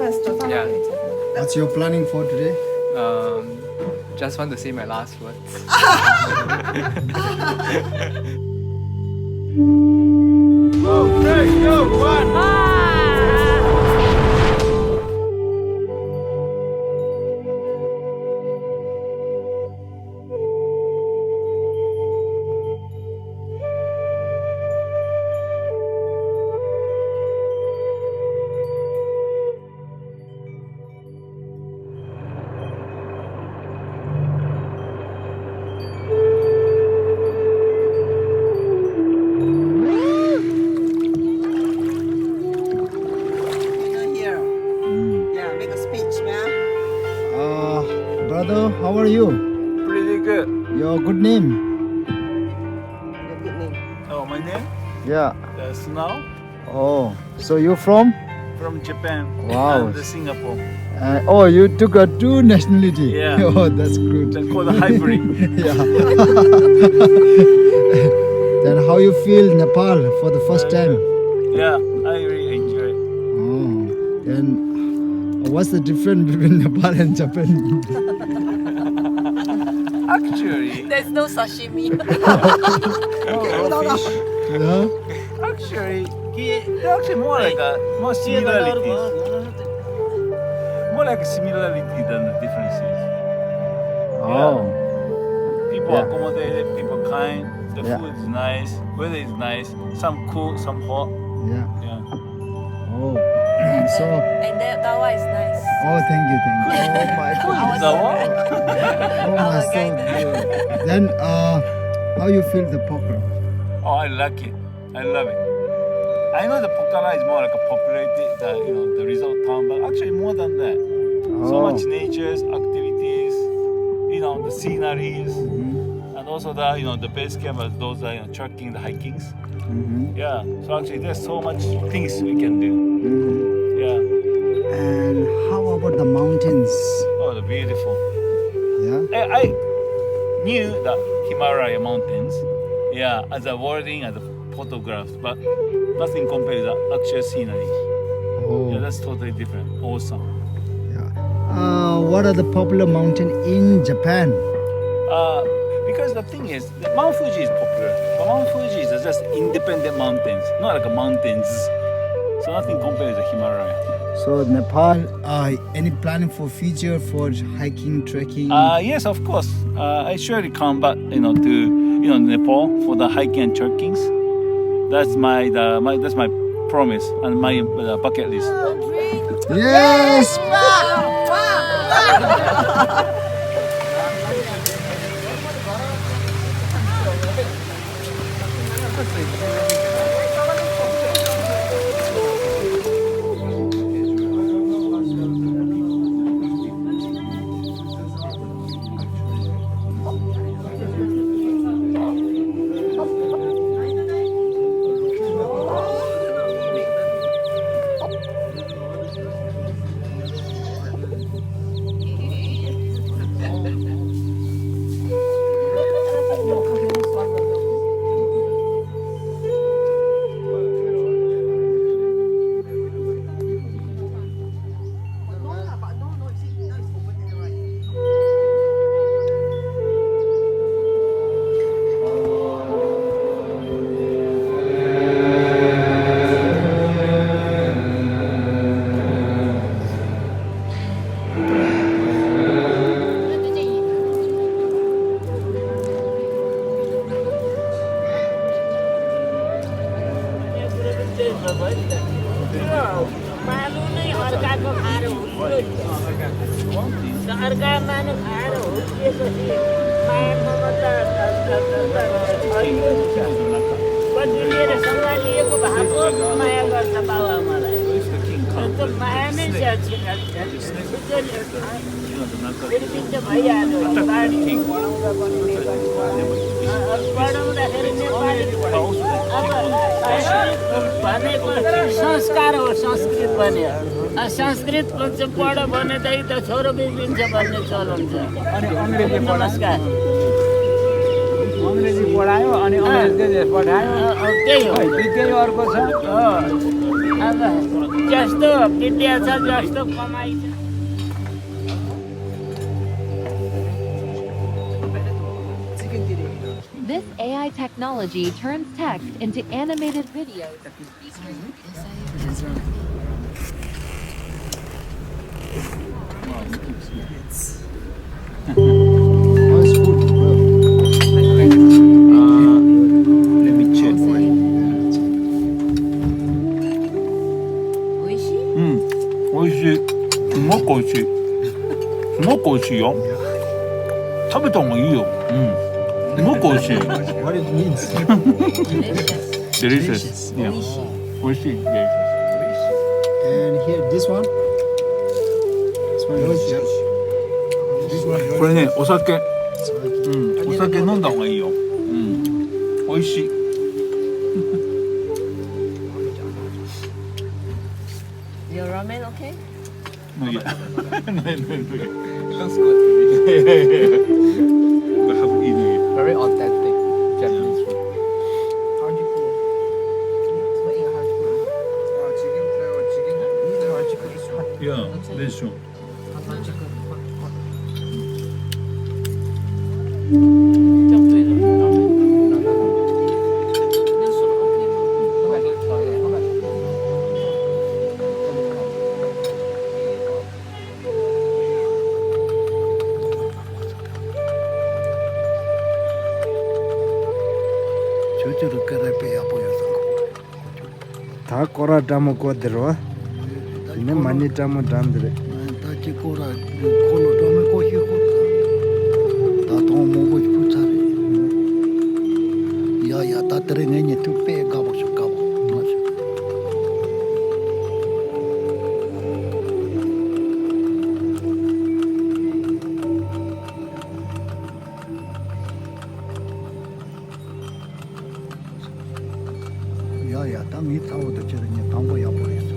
Yeah. What's your planning for today? Just want to say my last words. Brother, how are you? Pretty good. Your good name? Oh, my name? Yeah. Snow Oh, so you're from? from Japan Wow. and Singapore. Oh, you took a two nationality. Yeah. Oh, that's good. They're called a hybrid. Yeah. Then how you feel Nepal for the first time? Yeah, I really enjoy it. Oh, then what's the difference between Nepal and Japan? Actually, There's no sashimi. raw fish. Yeah. Actually, they're actually more like more similarities. More like a similarity than the differences. Oh. People Yeah. accommodated, people kind, the Yeah. food is nice, weather is nice, some cool, some hot. Yeah. Yeah. Oh. So. And that dawa is nice. Oh, thank you. Oh my God. The what? Oh my so good. Then how you feel the Pokhara? Oh, I like it. I love it. I know the Pokhara is more like a populated, the resort town, but actually more than that. So Oh. much nature's activities, the sceneries, and also the base camp, those trekking, the hikings. Yeah. So actually, there's so much things we can do. Yeah. And how about the mountains? Oh, the beautiful. Yeah. I knew the Himalaya mountains, yeah, as a wording, as a photographs, but nothing compared to the actual scenery. Oh. Yeah, that's totally different. Awesome. Yeah. What are the popular mountain in Japan? Because the thing is, Mount Fuji is popular, but Mount Fuji is just independent mountains, not like a mountains. So nothing compared to the Himalaya. So Nepal, any planning for future for hiking, trekking? Yes, of course. I surely come back, to Nepal for the hiking and trekkings. That's my promise and my bucket list. Yes. संस्कार हो संस्कृत बन्यो संस्कृत पढ भने त छोरो बिग्रिन्छ भन्ने चलन छ अनि अंग्रेजी नमस्कार अंग्रेजी पढायो अनि अंग्रेजी पढायो त्यही हो त्यही अर्को छ अब जस्तो विद्या छ जस्तो कमाइ छ This AI technology turns text into animated videos. How's food? Let me check. 美味しい？美味しい。すごく美味しい。すごく美味しいよ。食べた方がいいよ。すごく美味しい。 What it means? Delicious. Yeah. 美味しい。Delicious. And here, this one? This one yours? This one yours? これね、お酒。お酒飲んだ方がいいよ。美味しい。Your ramen okay? No, yeah. No, Looks good. I have eaten it. Very authentic Japanese food. Yeah, that's true. 다 꼬라 담고 거들어. 근데 많이 담고 담들어. 다치 코라 콜로 도메 코히 코타 다도 모고 싶다리 야야 다트랭이 투페 가보 싶가보 맞아 야야 담이 타오도 저러니 담보 야보야